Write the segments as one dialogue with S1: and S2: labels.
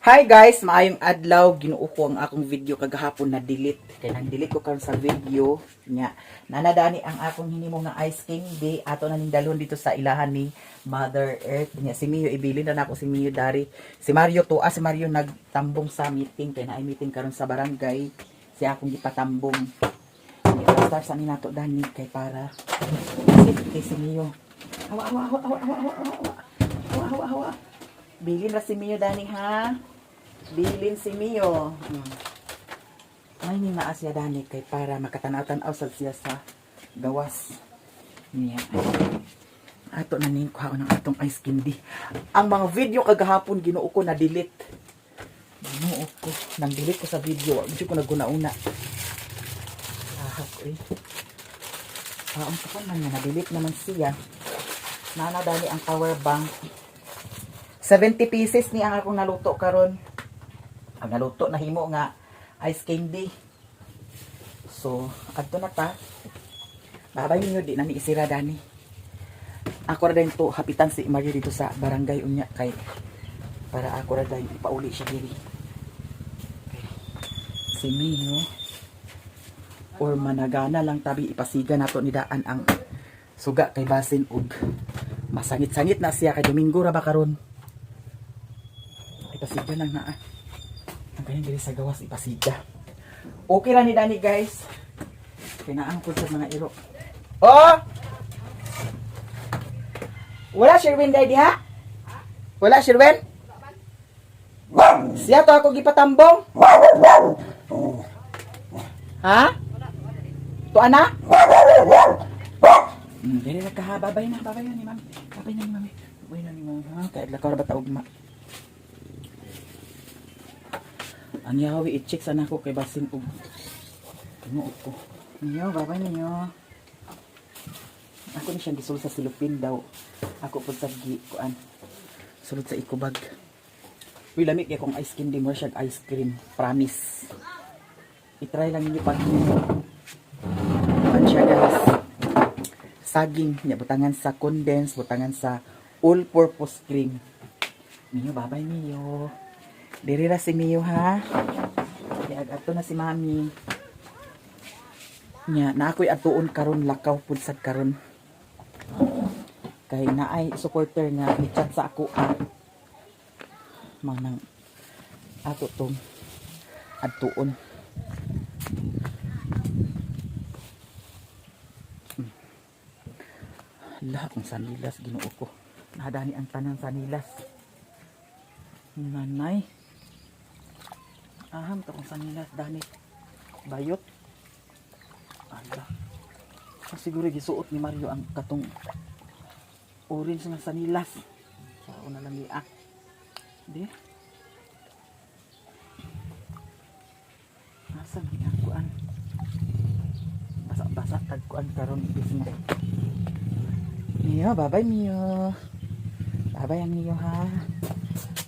S1: Hi guys, maayong adlaw. Ginuo ko ang akong video kagahapon na delete. Kaya nang delete ko karon sa video nya. Nanadani ang akong hinimo nga ice candy ato na ning dalhon dito sa ilahan ni Mother Earth. Nya si Mio ibilin na nako si Mio dari. Si Mario to, si Mario nagtambong sa meeting kay naay meeting karon sa barangay. Siya akong gipatambong. Start sa ni nato dani kay para safety si Mio. Hawa. Bilin na si Mio dani ha. Bilin si Mio. Ay ni maasya dani kay para makatanaw-tanaw sad siya sa gawas niya. Ato na ning kuhaon ng atong ice candy. Ang mga video kagahapon ginuo ko na delete. Ginuo ko nang delete ko sa video. Medyo ko naguna-una. Ahak eh. Ang kapon man na delete naman siya. Nana dani ang power bank. 70 pieces ni ang akong naluto karon. Ang naluto na himo nga ice candy. So, adto na ta. Babay niyo di na ni isira dani. Ako ra din to hapitan si Mario dito sa barangay unya kay para ako ra din ipauli siya diri. Okay. Si Mio or managana lang tabi ipasiga nato ni daan ang suga kay basin ug masangit-sangit na siya kay Domingo ra ba karon. Ipasiga lang na ang ganyan diri sa gawas ipasiga. Okay lang ni Dani guys. Pinaangkod sa mga iro. Oh! Wala Sherwin day diha? Wala Sherwin? Siya to ako gipatambong? Ha? To ana? Dili na ka babay na ni mami. Babay na ni mami. Ha, kay lakaw ra ba taog ma. Ang yawi i-check sana ko kay basin ug tunuot ko. Niyo, babay ninyo. Ako ni siyang gisul sa silupin daw. Ako pud sa kuan. Sulod sa ikubag. Uy, lamig kay kong ice candy mo siya ice cream. Promise. I-try lang ninyo pag siya guys. Saging, niya butangan sa condense, butangan sa all-purpose cream. Niyo, babay niyo. Diri ra si Mio ha. Ato na si Mami. Nya na ako'y atuon karon lakaw pud sad karon. Kay naay supporter nga ni-chat sa ako manang ato tong atuon. Lahat ng sanilas Ginoo ko. Nadani ang tanan sanilas. Nanay. Aham to kung sanilas dani. Bayot. Ala. So, siguro gisuot ni Mario ang katong orange nga sanilas. Sao na lang iya. Di. Asa ni kuan. Basa-basa tag kuan karon bisna. Mio, babay Mio. Babay ang Mio ha.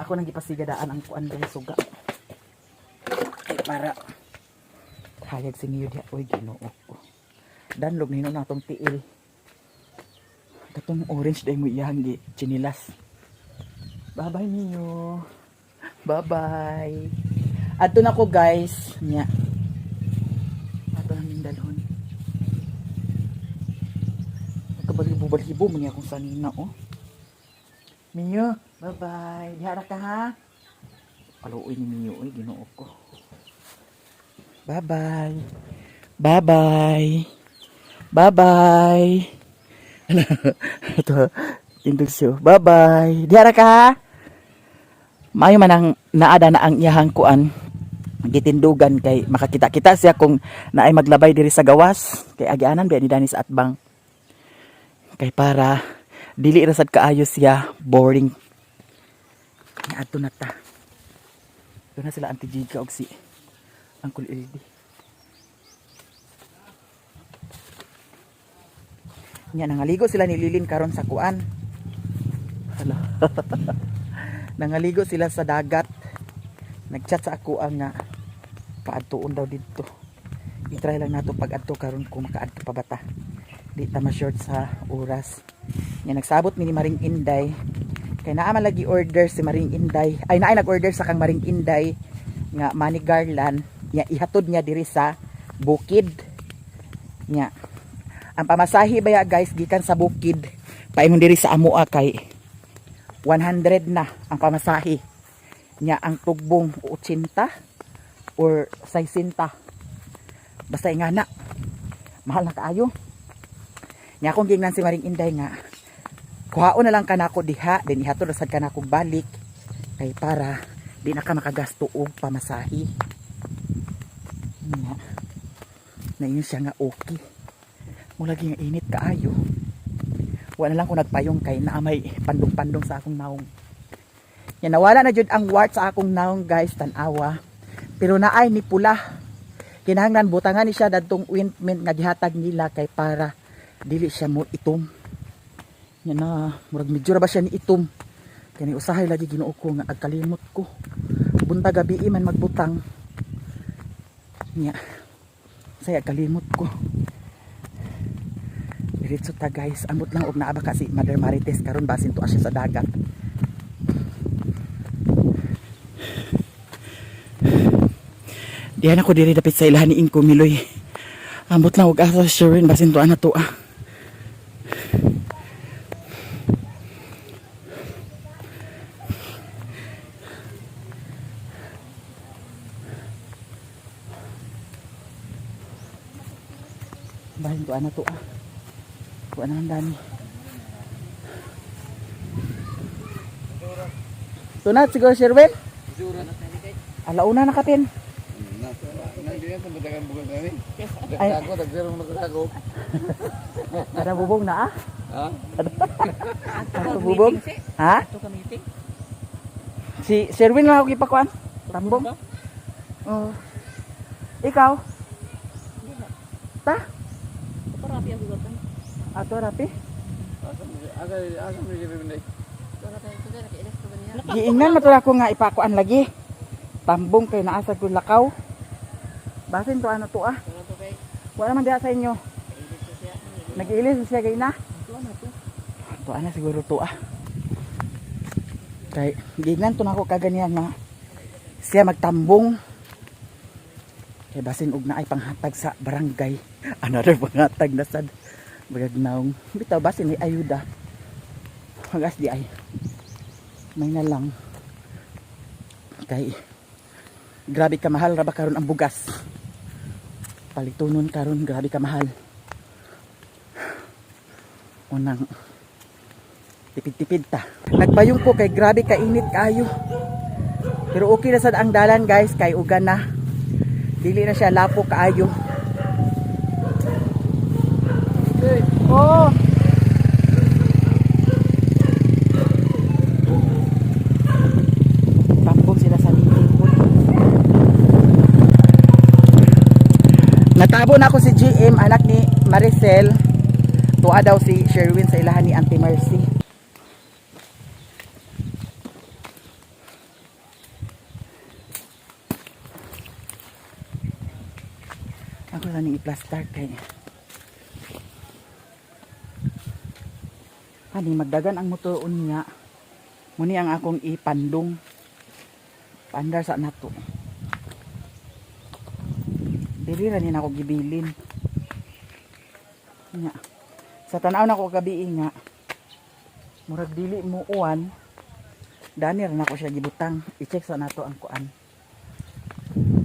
S1: Ako nang gipasigadaan ang kuan diri suga. Para hayag si Mio diha oy Ginoo ko. Danlog nino natong tiil. Katong orange day mo iyang gi chinilas. Bye-bye Mio. Bye-bye. Adto na ko guys nya. Ato na ning dalhon. Kabalibo-balibo man akong sanina oh. Mio, bye-bye. Diha ra ka ha. Paluoy ni Mio oy Ginoo ko. Bye-bye. Bye-bye. Bye-bye. Ito, tindog siyo. Bye-bye. Diara ka. Mayo man ang naada na ang iyahang kuan. Gitindugan kay makakita-kita siya kung naay maglabay diri sa gawas. Kay agianan biya ni Dani sa atbang. Kay para dili ra sad kaayo siya boring. Adto na ta. Doon na sila Auntie Giga og si Uncle LD. Nya nangaligo sila ni Lilin karon sa kuan. Hala. Nangaligo sila sa dagat. Nagchat sa ako ang nga paadtuon daw dito. I-try lang nato pag adto karon kung makaadto pa bata. Di ta ma-short sa oras. Nya nagsabot mi ni Maring Inday Kay naa man lagi order si Maring Inday. Ay naay nag-order sa kang Maring Inday nga money garland. Nya ihatod niya diri sa bukid. Nya ang pamasahe baya guys gikan sa bukid paingon diri sa amoa kay 100 na ang pamasahe. Nya ang tugbong 80 or 60. Basta ingana. Mahal na kaayo. Nya akong gingnan si Maring Inday nga kuhaon na lang kanako diha din ihatod sad kanako balik kay para di na ka makagasto og pamasahe. Nya na yun siya nga okay. Mulagi nga init kaayo. Wala lang ko nagpayong kay naamay pandong-pandong sa akong naong. Yan nawala na jud ang wart sa akong naong guys tanawa. Pero naay ni pula. Kinahanglan butangan ni siya dadtong ointment nga gihatag nila kay para dili siya mo itom. Yan na murag medyo ra ba siya ni itom. Kani usahay lagi Ginoo ko nga agkalimot ko. Buntag gabi man magbutang. Nya. Saya kalimot ko. Diretso ta guys, amot lang og naaba kasi Mother Marites karon basin to asya sa dagat. Diyan ako diri dapit sa ilahan ni Inko Miloy. Amot lang og asa Sherwin basin to ana to ah. Basin to ana to ah. Kuha naman dami. Tunat siguro Sherwin? Alauna na katin. Ay, ada bubong na ah? Ada bubong? Ha? Si Sherwin lang ako ipakuan? Tambong? Oh. Ikaw? Ta?
S2: Rapi ang gugatan.
S1: Ato rapi? Giingan matud ako nga ipakuan lagi. Tambong kay naa sa kun lakaw. Basin to ano to ah. Wala man diha sa inyo. Nag-iilis siya kay na. To ana siguro to ah. Kay giingan to nako kaganiyan nga siya magtambong. Kay basin og naay panghatag sa barangay. Another panghatag na sad. Bagagnaong bitaw basin may ayuda. Hagas di ay. May na lang. Kay grabe ka mahal ra ba karon ang bugas. Palitunon karon grabe ka mahal. Unang tipid-tipid ta. Nagpayong ko kay grabe ka init kayo. Pero okay na sad ang dalan guys kay ugan na. Dili na siya lapo kaayo. Oh. Tambong sila sa likod. Natabo na ako si GM, anak ni Maricel. Tuwa daw si Sherwin sa ilahan ni Auntie Mercy. Ako lang i-plaster kay Ani magdagan ang motoron niya. Muni ang akong ipandong. Pandar sa nato. Dili ra ni nako gibilin. Nya. Sa tanaw nako gabi nga. Murag dili mo uwan. Dani ra nako siya gibutang. I-check sa nato ang kuan.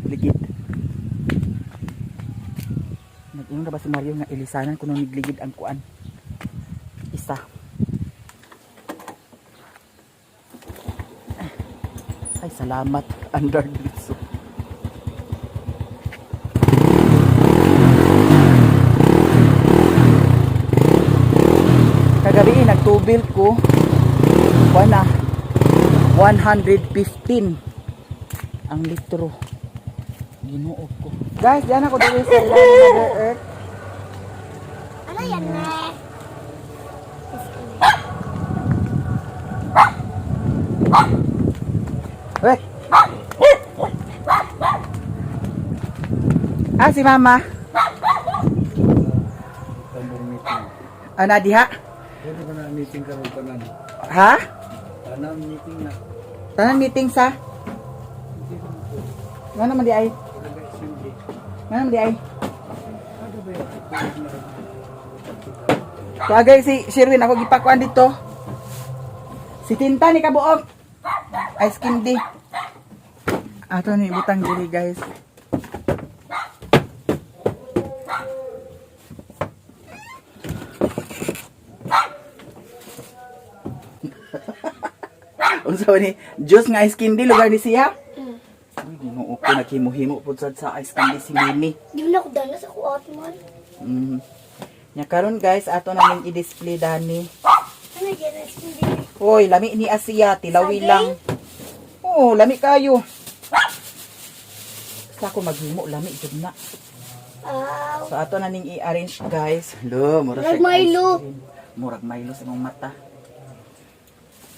S1: Ligid. Nag-ingon ba si Mario nga ilisanan kuno nigligid ang kuan. Isa. Ay, salamat, under dito. Kagabi, nagtubil ko. 115 ang litro. Ginuot ko. Guys, diyan ako dito sa ilalim ng Mother Earth.
S2: Ano yan na?
S1: Weh. Ah, si Mama.
S3: Tambong meeting.
S1: Ana diha?
S3: Pwede ba na meeting karon tanan?
S1: Ha?
S3: Tanang meeting na.
S1: Tanan meeting sa? Nga naman di ay?
S3: Barangay Assembly.
S1: Nga naman di ay?
S3: Ano ba yun?
S1: Kagay si Sherwin, ako gipakuan dito. Si Tinta ni Kabuok. Ice candy. Ato ni butang diri guys. Unsa ba ni? Juice nga ice candy lugar ni siya? Uy, di mo okay naghimo-himo pud sad sa ice candy si Mimi.
S2: Di mo na ako dala sa kuot man.
S1: Mm. Nya karon guys, ato namin i-display dani.
S2: Ano yan? Hindi.
S1: Hoy, lami ni Asia, tilawi
S2: Saging?
S1: lang. Oo, lami kayo. Sa ako maghimo, lami jud na. So ato na ning i-arrange guys. Lo, murag
S2: Murag
S1: siya
S2: Milo.
S1: ice cream. Murag Milo sa mong mata.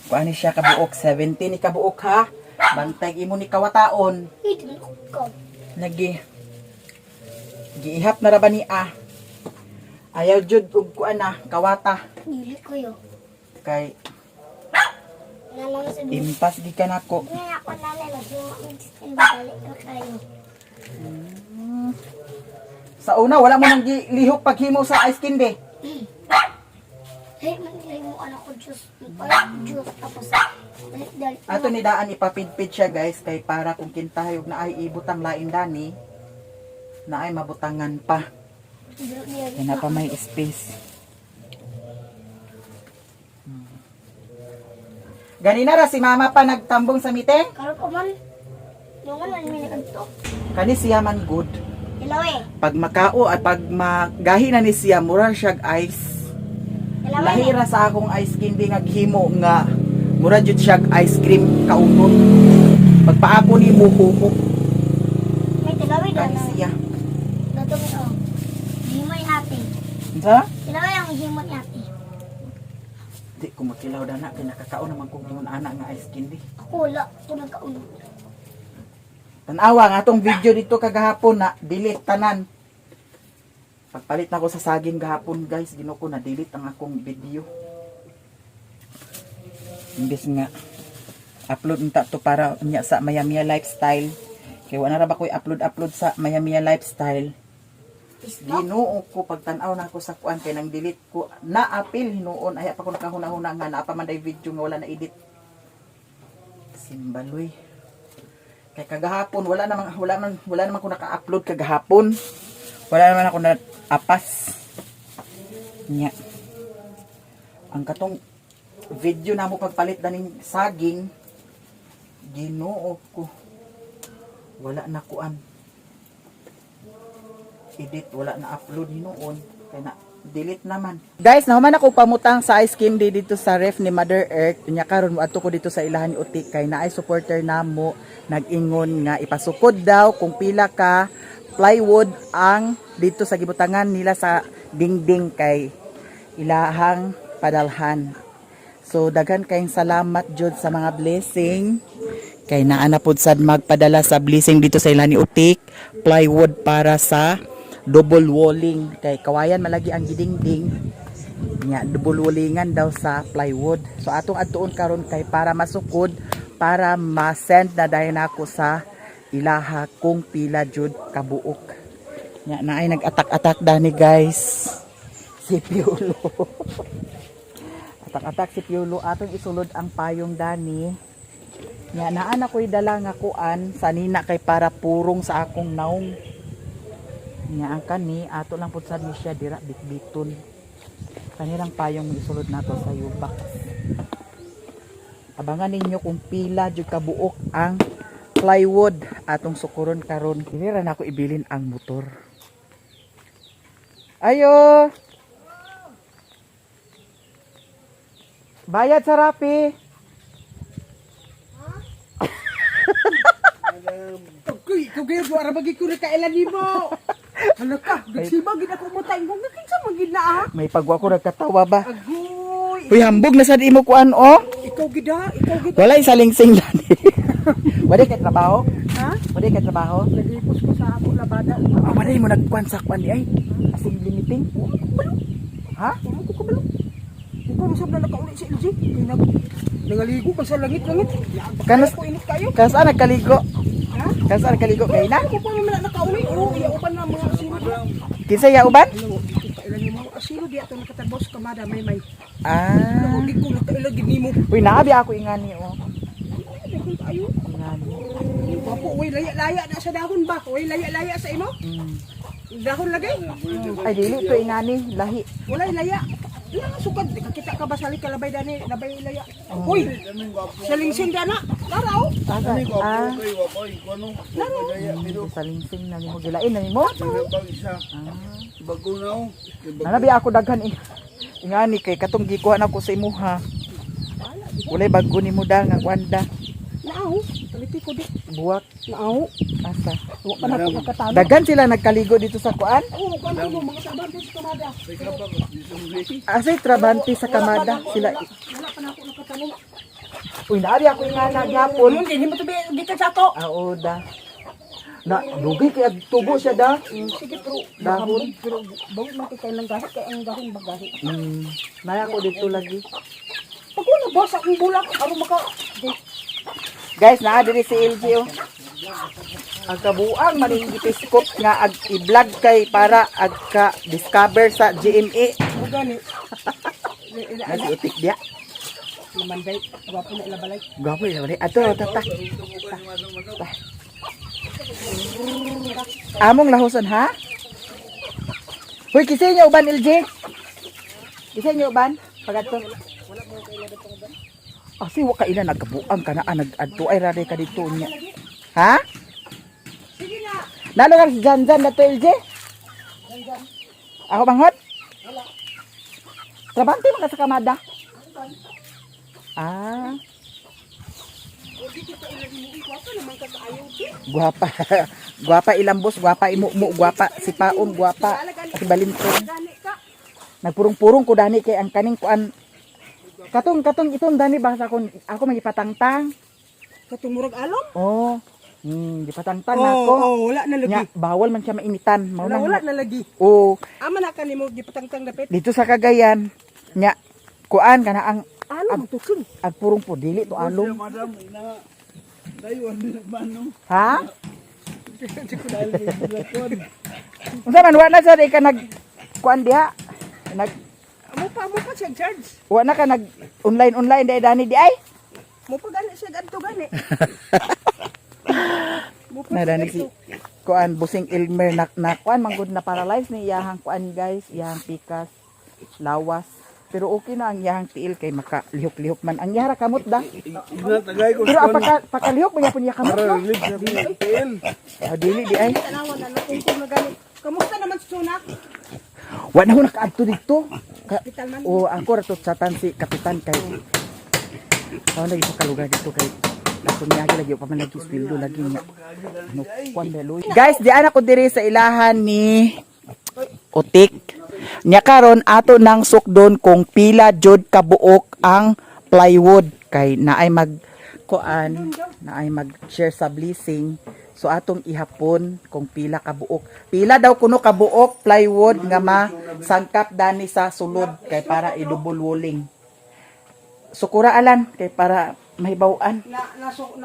S1: Kuan ni siya kabuok, 70 ni kabuok ha. Bantay imo ni kawataon.
S2: Hindi mo ko.
S1: Giihap na ra ba ni a? Ayaw jud og kuan na kawata
S2: Dili ko yun.
S1: kay
S2: Nalang sa dili.
S1: impas gi ka nako.
S2: Ngayon ako nalay. Mag-in balik na kayo.
S1: Sa una wala mo nang lihok paghimo sa ice candy.
S2: Hey, manilay mo anak ko juice. Ay, juice. Tapos, dali.
S1: Ato ni daan ipapidpid siya guys kay para kung kintahayog na ay ibutang lain dani na ay mabutangan pa. Kaya na pa may space. Ganina ra si mama pa nagtambong sa meeting.
S2: Karoon ko man. Yung man, may nagkanto.
S1: Kani siya man good.
S2: Hello eh.
S1: Pag makao at pag magahi na ni siya mura siya ice.
S2: Hello eh.
S1: Lahira sa akong ice candy nga himo nga mura jud siya ice cream kaunon. Pagpaako ni mo kuko
S2: May tilaway
S1: kani
S2: na.
S1: siya.
S2: Dato mo oh. Himoy ate.
S1: Sa?
S2: Tilaway ang himoy ate.
S1: Di ko makilaw dana kay nakakaon naman kong ingon ana nga ice candy.
S2: Ako wala. Ako nagkaon.
S1: Tanawa nga atong video dito kagahapon na delete tanan. Pagpalit na ko sa saging gahapon guys, gino ko na delete ang akong video. Imbes nga upload nta to para nya sa Maya lifestyle. Kay wala ra ba koy upload sa Maya lifestyle. Ginoo ko pagtan-aw na ko sa kuan kay nang delete ko na apil hinuon ay pa ko nakahuna-huna nga naa pa man day video nga wala na edit. Simbaloy. Kay kagahapon wala naman ko naka-upload kagahapon. Wala naman ako na apas. Nya. Ang katong video na mo pagpalit daning saging Ginoo ko. Wala na kuan. Edit wala na upload hinuon kay na delete naman. Guys, nahuman ako pamutang sa ice candy dito sa ref ni Mother Earth. Nya karon adto ko dito sa ilahan ni Utik kay naay supporter namo nag-ingon nga ipasukod daw kung pila ka plywood ang dito sa gibutangan nila sa dingding kay ilahang padalhan. So daghan kayong salamat jud sa mga blessing kay naa na pud sad magpadala sa blessing dito sa ilahan ni Utik plywood para sa double walling kay kawayan malagi ang gidingding nya double wallingan daw sa plywood. So atong adtuon karon kay para masukod para ma-send na dayon ako sa ilaha kung pila jud kabuok. Nya naay nag-atak-atak dani guys. Si Piolo. Atak-atak si Piolo atong isulod ang payong dani. Nya naa na ko'y dala nga kuan sa nina kay para purong sa akong naong. Nya ang kani ato lang pud sad ni siya dira bitbiton. Kanilang payong isulod nato sa yubak. Abangan ninyo kung pila jud kabuok ang plywood atong sukuron karon. Dili ra nako ibilin ang motor. Ayo. Bayad sa Rappi.
S3: Ikaw kayo, buwara bagi ko na kailan ni mo. Ano ka? Nagsima, ginako mo tayo. Kung nakinsa mo gina
S1: May pagwa ko nagkatawa ba?
S3: Agoy.
S1: Uy, hambog na sad imo kuan oh.
S3: Ikaw gida, ikaw gida.
S1: Wala isa lingsing lang. Wala kay trabaho?
S3: Ha?
S1: Wala kay trabaho?
S3: Nagipos ko sa ako labada.
S1: Ah, wala mo nagkuan sa kuan di ay. Assembly meeting. Ha?
S3: Ako ko balo. Ikaw mo sabla nakauli si LG. Nangaligo man sa langit-langit.
S1: Kanas
S3: Ako init kayo.
S1: kasaan nagkaligo?
S3: Ha?
S1: Kasaan nagkaligo kay na?
S3: Ako pa naman nakauwi. Oo, iyaupan na mga asilo.
S1: Kinsa ya uban?
S3: Alam mo, dito kailan yung mga asilo di ato nakatabos kamada may.
S1: Ah.
S3: Huwag ko nakailan gini mo.
S1: Uy, naabi ako ingani oh.
S3: Dahon tayo.
S1: Ingani.
S3: Wapo, uy, laya-laya na sa dahon ba? Uy, laya-laya sa imo?
S1: Mm.
S3: Dahon lagi?
S1: Ay dili to ingani lahi.
S3: Wala laya. Wala nga sukad. Kita ka ba sali kalabay dani? Labay laya. Uy, sa lingsing dana. Taraw.
S1: Asa? Ah. Sa lingsing na nimo gilain na nimo. Nanabi ako daghan ingani kay katong gikuha na ko sa imuha. Ulay bago nimo da nga kwanda.
S3: Naaw. Taliti ko di.
S1: Buwak
S3: Naaw.
S1: asa.
S3: Huwag ka na ako nakatalo.
S1: Daghan sila nagkaligo dito sa kuan.
S3: Oo, kano mo mga tabante sa kamada.
S1: Asay trabante sa kamada sila.
S3: Wala pa na ako nakatalo.
S1: Uy, naari ako ingana gyapon.
S3: Hindi mo tabi gikan sa ako.
S1: Ah, oo da. Na dugay kay tubo siya da.
S3: Sige pero
S1: Dahon.
S3: pero bawit man kay lang gahit kay ang gahon bagahi.
S1: Naya ko dito lagi.
S3: Pag wala ba sa akong bulak aron maka
S1: Guys, naa diri si LG oh. Ang kabuang maning gipiskop nga ag i-vlog kay para ag ka discover sa GMA.
S3: mo gani.
S1: Nasi utik dia.
S3: Namanday, gwapo na ilabalay.
S1: Gwapo yun. Ato, tata. Among lahuson ha? Hoy, kisay niyo uban LG. Kisay niyo uban? Pagato. Asi wa ka ila nagkabuang ka na nag-adto ay rade ka dito niya. Ha?
S3: Sige na.
S1: Nalo ka si Janjan na to LG? Ako banghot? Trabante mo ka sa kamada? Ah. Guwapa. Guwapa ilambos, guwapa imumu, guwapa si Paon, guwapa si Balinton. Nagpurong-purong ko dani kay ang kaning kuan. Katong itong dani basta ako magipatangtang.
S3: Katumurag alom?
S1: Oh. Gipatangtang
S3: Oo,
S1: ako.
S3: wala na lagi.
S1: Nya bawal man siya mainitan. Mao
S3: Wala
S1: nang
S3: na lagi.
S1: oh,
S3: Ama na kanimo gipatangtang dapit.
S1: dito sa Cagayan. Nya kuan kana ang
S3: Alom tukon.
S1: purong po dili to along.
S4: Madam, ina dayuan din manong.
S1: Ha?
S3: Di ko dahil gilakon.
S1: Unsa man wa na sa di ka nag kuan diha? Nag
S3: Amo pa siya charge.
S1: wa na ka nag online dai dani di ay?
S3: Mo pa gani siya ganto gani. Mo pa
S1: Na dani si kuan busing Elmer na kuan manggod na paralyze ni iyahang kuan guys, iyahang pikas, lawas. Pero okay na ang iyahang tiil kay makalihok-lihok man. Ang yara kamot da.
S4: Ginatagay ko
S1: Pero pakalihok mo yapon iya kamot no?
S4: relief sa PL.
S1: Ah, dili di ay.
S3: tanawan na kung na gani. Kamusta naman sa sunak?
S1: Wa na ko nakaadto dito.
S3: Hospital man.
S1: O ako rato sa si kapitan kay. Ako lagi sa kalugar dito kay. Ako niya lagi pa man lagi sweldo lagi niya. Ano kuan beloy. Guys, di ana ko diri sa ilahan ni Utik. Nya karon ato nang sukdon kung pila jud kabuok ang plywood kay naay mag kuan, naay mag share sa blessing. So atong ihapon kung pila kabuok. Pila daw kuno kabuok plywood nga masangkap dani sa sulod kay para i-double walling. Sukura alan kay para mahibaw-an.
S3: Na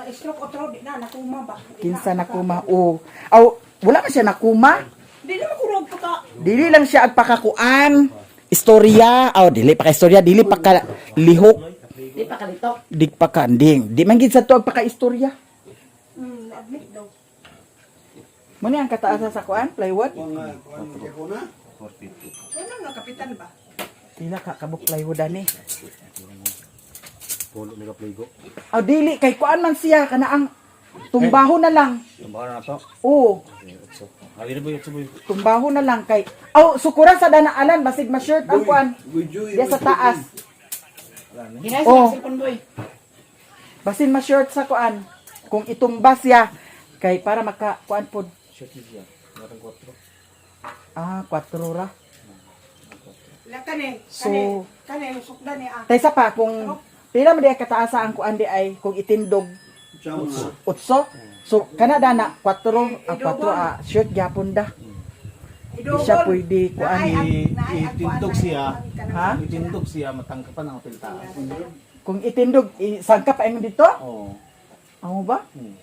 S3: stroke o tro di na nakuma ba?
S1: Kinsa nakuma o. Aw, wala man siya nakuma.
S3: Di na makurog pa ka.
S1: Dili lang siya agpakakuan. Istorya, dili pa ka istorya, dili pa ka lihok.
S3: Di pa kalito.
S1: Di pa ka anding. Di man gid sa to agpaka-istorya.
S3: Admit daw.
S1: Mo ni ang kataasa sa kuan, plywood.
S3: Wala nga kapitan ba?
S1: Pila ka kabuk plywood ani. Polo mega plygo. Dili kay kuan man siya kana ang tumbaho na lang.
S4: Tumbahan na to.
S1: Oo,
S4: Ali na ba yung suboy?
S1: tumbaho na lang kay. Sukura sa danaalan basig ma-shirt ang kuan. Diya sa taas.
S3: Ginay
S1: Oh.
S3: sa cellphone boy.
S1: Basin ma-shirt sa kuan. Kung itumba siya kay para maka kuan pod. Ah, 4 ra.
S3: La kani.
S1: So-
S3: Kani sukda ni
S1: Taysa pa kung pila man diya kataasa ang kuan di ay kung itindog utso. So kana dana 4 shirt gyapon da. Di siya pwede kuan
S4: Itindog siya.
S1: ha?
S4: Itindog siya matangkapan ang hotel taas.
S1: Kung itindog, sangkap ay mo dito?
S4: Oo.
S1: Amo ba?
S4: Hmm.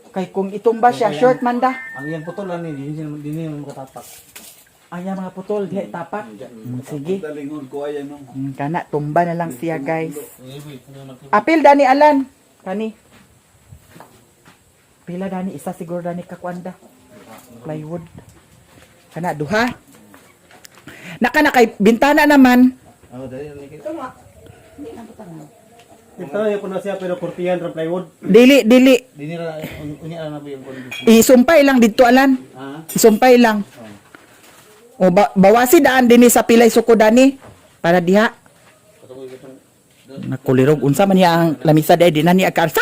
S1: Kay kung itumba siya, short man da.
S4: Ang yan putol lang ni, hindi mo makatapak.
S1: Ayan mga putol, di tapak. Sige.
S4: Dalingon ko ayan no.
S1: Kana, tumba na lang siya guys. Apil Dani Alan. Kani. Pila Dani, isa siguro Dani kakwanda. Plywood. Kana, duha. Naka na kay bintana naman.
S4: Oh, dali lang kita.
S2: Hindi na butang.
S4: Ito na po na siya pero kurtiyan from plywood.
S1: Dili.
S4: Dini ra unya na po yung condition.
S1: Isumpay lang dito Alan.
S4: Ah.
S1: Isumpay lang. O bawasi daan din sa pilay suko Dani. Para diha. Nakulirog. Unsa man niya ang lamisa day di na niya karsa.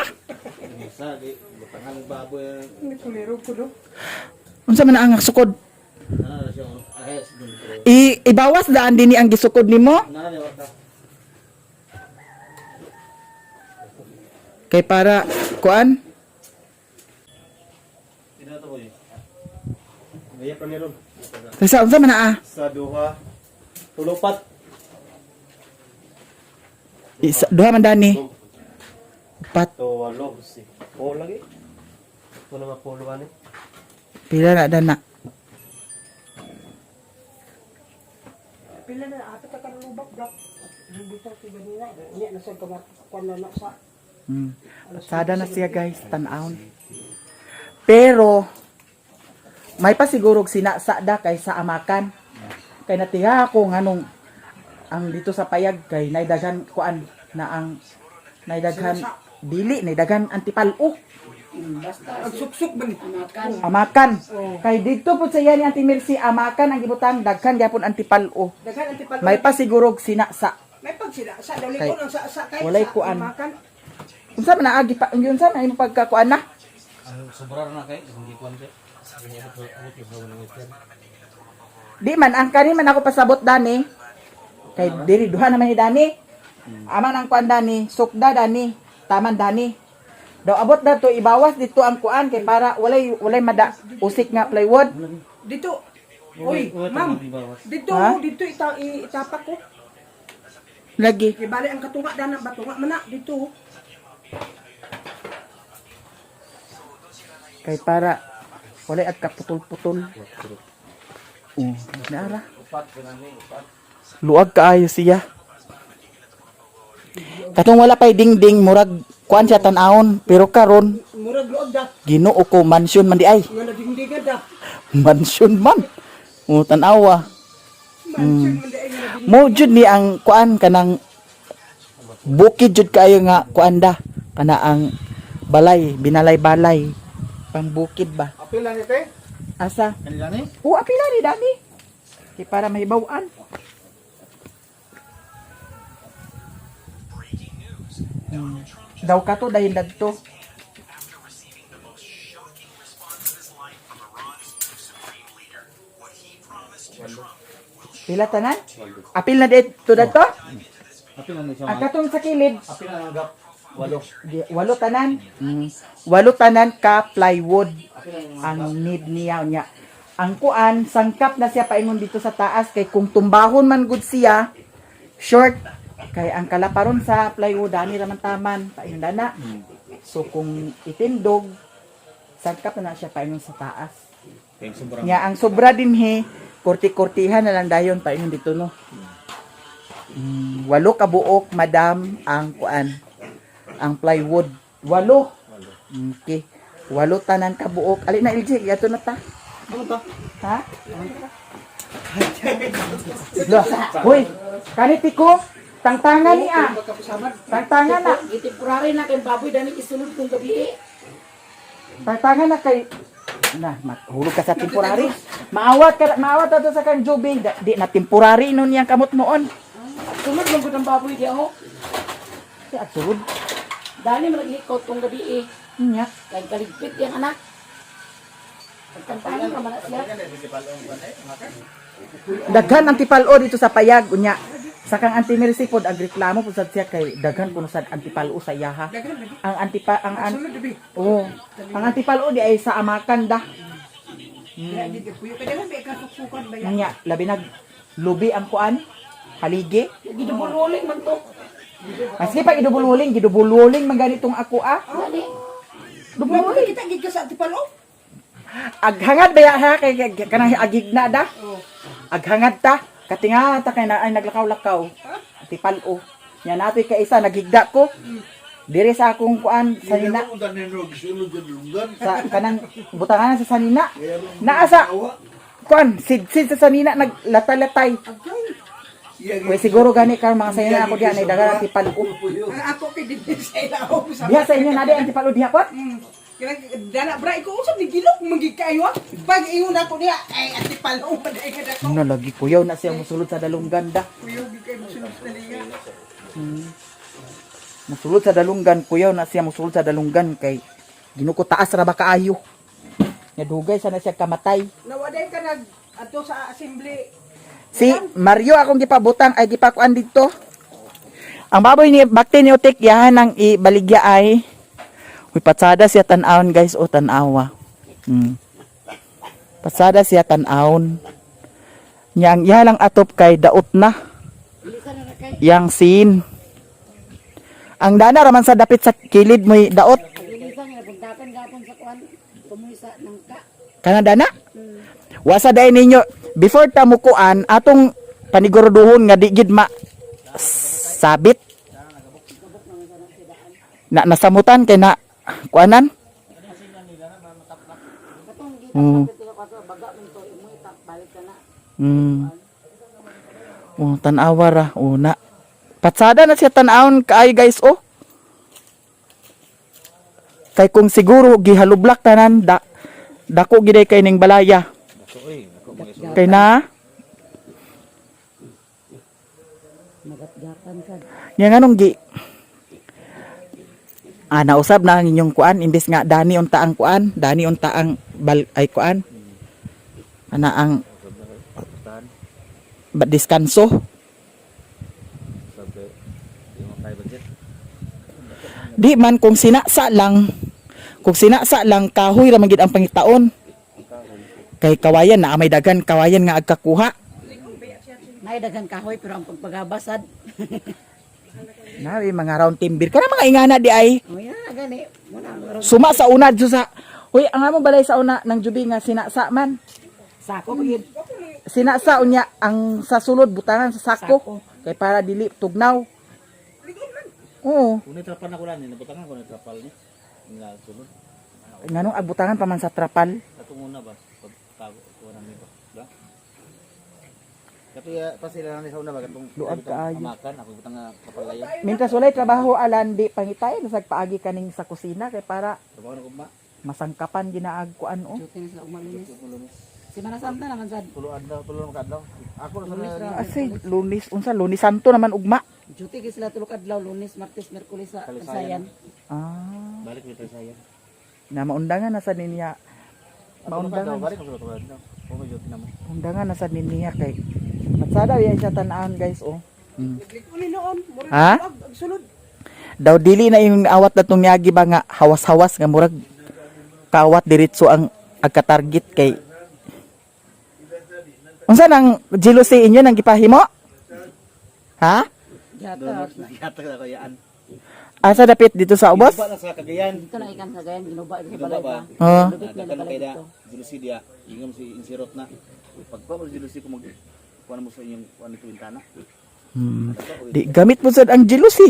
S4: Sa di batangan baboy.
S3: Hindi ko liro ko do.
S1: Unsa man ang sukod?
S4: Ana na siya ayos dun.
S1: Ibawas daan din ang gisukod nimo.
S4: Na ni wata.
S1: Kay para kuan
S4: Ina to boy. Gaya pa ni ron.
S1: Sa unsa man naa?
S4: Sa duha. Tulupat.
S1: Duha man Dani. Upat.
S4: To walo si. Oh lagi. Wala mapulo ani.
S1: Pila na dana.
S3: Pila na ato ka lubak dak. Hindi ta ti ganina. Nya na sa kamar kwan na sa.
S1: Sada na siya guys, tan-aon. Pero may pa siguro sinasa da kay sa amakan. Kay natiha ako nganong ang dito sa payag kay naidaghan kuan na ang naidaghan dili naidaghan antipalo.
S3: Ang suksok ba ni?
S1: Amakan. Kay dito po sa yan Auntie Mercy amakan ang gibutang daghan gyapon antipalo.
S3: Daghan antipal.
S1: May pa siguro sinasa.
S3: May pag sila sa dali
S1: Kay-
S3: ko lang sa kay.
S1: walay
S3: sa
S1: kuan.
S3: makan.
S1: Unsa man naagi pa unsa na imong pagkakuan na?
S4: Sobra na kay hindi ko ante. Sabi niya ko uti sa ulang ito.
S1: Di man ang kani man ako pasabot Dani. Kay diri duha naman ni Dani. Aman ang kuan Dani, sukda Dani, taman Dani. Daw abot na to ibawas dito ang kuan kay para walay mada usik nga plywood.
S3: Dito. Oy, ma'am. Dito
S1: Ha?
S3: dito itapak ko.
S1: Lagi.
S3: Ibali ang katunga dana batunga mana dito.
S1: Kay para walay at kaputol-putol. Naara. Luag kaayo siya. Katong wala pay dingding murag kuan siya tan-aon pero karon
S3: Murag luog da.
S1: Ginoo ko mansion man di ay.
S3: Nga nagdingdingan da.
S1: Mansion man. O tan-awa.
S3: Mansion man di ay nga nagdingdingan.
S1: Mo jud ni ang kuan kanang bukid jud kayo nga kuan da kana ang balay binalay-balay pang bukid ba
S4: Apil lang ito eh.
S1: asa
S4: Kanila ni.
S1: apila ni Dani kay para mahibaw-an daw kato dahil dadto pila tanan apil na dito dadto
S4: Apil lang ni siya.
S1: ang katong sa kilid
S4: Apil lang ang gap. Walo.
S1: Walo tanan. Walo tanan ka plywood ang need niya nya. Ang kuan sangkap na siya paingon dito sa taas kay kung tumbahon man gud siya short kay ang kalaparon sa plywood ani raman taman paingon na. So kung itindog sangkap na siya paingon sa taas.
S4: Kaya sobrang.
S1: Nya ang sobra dinhi kurti-kurtihan na lang dayon paingon dito no. Walo ka buok madam ang kuan ang plywood. Walo. Okay. Walo tanan ka buok. Ali na LJ, yato na ta.
S4: Ano to?
S1: Ha? Lo, hoy, kaniti ko. Tangtangan ni ah. Tangtangan na.
S2: Temporary na kay baboy dani isunod kung gabi.
S1: Tangtangan na kay hulog ka sa temporary. Maawat ato sa kang jubing. Di na temporary nun yang kamot noon.
S2: Sunod lang gud ang baboy di ako.
S1: Di at sulod.
S2: Dani man naglikot kung gabi.
S1: Nya.
S2: Kay kaligpit yang anak. Pagkantahan ka man siya.
S1: Daghan ang tipalo dito sa payag unya. Sa kang Auntie Mercy pod ang reklamo pod sad siya kay daghan kuno sad antipalo sa yaha. Ang
S3: Sunod dibi.
S1: oh, ang antipalo di ay sa amakan da.
S3: Di puyo ka dala may kasuksukan ba yan?
S1: Nya labi nag lubi ang kuan haligi.
S2: Gidubululing man to.
S1: Maski pag idubulhuling, gidubulhuling man ganitong ako ah.
S2: Dali.
S1: Dubulhuling.
S3: Kita gid ka sa tipalo.
S1: Aghangad ba ya ha kay kanang agig na da. Aghangad ta. Katinga ta kay na ay naglakaw-lakaw. Tipalo. Nya natoy ka isa nagigda ko. Diri sa akong kuan sanina. Sa kanang butangan sa sanina. Naa sa kuan sid sa sanina naglatay-latay. Kaya siguro gani kar mga sanina ako diyan ay dagan tipalo.
S3: Ang ako kay dinhi sa ilaw sa.
S1: Diha sa inyo nade ang tipalo diha pot.
S3: Kaya dana bra ko usab ni gilok mangig kayo. Pag ingon ako niya ay atipalo man ay kada ko.
S1: Ano lagi kuyaw na siya musulod sa dalong ganda.
S3: Kuya gid kay musulod sa liya.
S1: Musulod sa dalunggan, kuyaw na siya musulod sa dalunggan kay ginuko taas ra ba kaayo. Nya dugay sana siya kamatay.
S3: Nawaday ka nag ato sa assembly.
S1: Si Mario akong gipabutang ay gipakuan dito. Ang baboy ni bakte ni Utik yahan ang ibaligya ay uy patsada siya tan-awon guys o tan-awa. Patsada siya tan-awon. Yang ihalang atop kay daot na. Yang sin. Ang dana raman sa dapit sa kilid mo daot.
S2: Lilisan nga pagdapan gapon sa kuan. Tumoy sa nangka.
S1: Kana dana? Wasa day ninyo before ta mukuan atong paniguruduhon nga di gid ma sabit. Na nasamutan kay na kuanan. Oh, tanawa ra una. Patsada na siya tanawon kaay guys oh. Kay kung siguro gihalublak tanan dako giday kay ning balaya. Kay na
S2: Magatgapan sad.
S1: yang anong gi nausab na ang inyong kuan imbes nga dani unta ang kuan, dani unta ang ay kuan. Ana ang diskanso. Di man kung sinasa lang kahoy ra man gid ang pangitaon. Kay kawayan na may dagan kawayan nga agkakuha.
S2: Nay dagan kahoy pero ang pagpagabasad.
S1: Nabi mga round timber kana mga ingana di ay.
S2: Oh ya gani. Muna
S1: Suma sa unad sa Uy, ang among balay sa una ng jubi nga sinasa man.
S2: sako pagid.
S1: Sinasa unya ang sa sulod butangan sa sako. Kay para dili tugnaw. Oo.
S4: Kung nitrapal na ko lang, nabutangan ko nitrapal ni. Nga sunod.
S1: Nganong agbutangan pa man sa trapal.
S4: Katong una ba? Pagtago ko na mi ba? Da? Kato ya pa sila ni sa una ba katong
S1: Luag kaayo.
S4: amakan ako butang nga kapalayan.
S1: Mintas walay trabaho alan di pangitay nasag paagi kaning sa kusina kay para
S4: Trabaho na ko ba?
S1: masangkapan ginaag kuan o.
S2: Duty sa umalinis. Si Manasanta naman sad.
S4: Tuloan ka daw. Ako na sa
S1: Asi Lunes unsa Lunes Santo naman ugma.
S2: Duty kay sila tulok adlaw Lunes, Martes, Miyerkules sa Kasayan.
S4: balik mi saya.
S1: Na maundangan na sa niya.
S4: Maundangan.
S1: Maundangan.
S4: Balik ko tulad no. O medyo tinamo.
S1: Undangan na sa niya kay. Matsada ya siya tan-aon guys oh.
S3: Uli noon, murag
S1: Ha?
S3: ag sulod.
S1: Daw dili na yung awat na tong yagi ba nga hawas-hawas nga murag kawat diretso ang agka-target kay. Unsa nang jealousy inyo nang gipahimo? Ha?
S2: Yata.
S4: Yata ka yaan.
S1: Asa dapit dito sa ubos?
S4: Ba na sa Cagayan.
S2: Dito na ikan sa gayan, ginuba ito sa
S4: Ginuba
S2: balay
S4: ba?
S2: ba.
S1: Oo.
S2: Lubit niya na
S4: Dagan
S2: balay
S4: kay da.
S2: dito.
S4: Jealousy dia. Ingam si insirot na. Pagpa mo jealousy ko mag kuan mo sa inyong kuan ito bintana.
S1: Di gamit mo sad ang jealousy.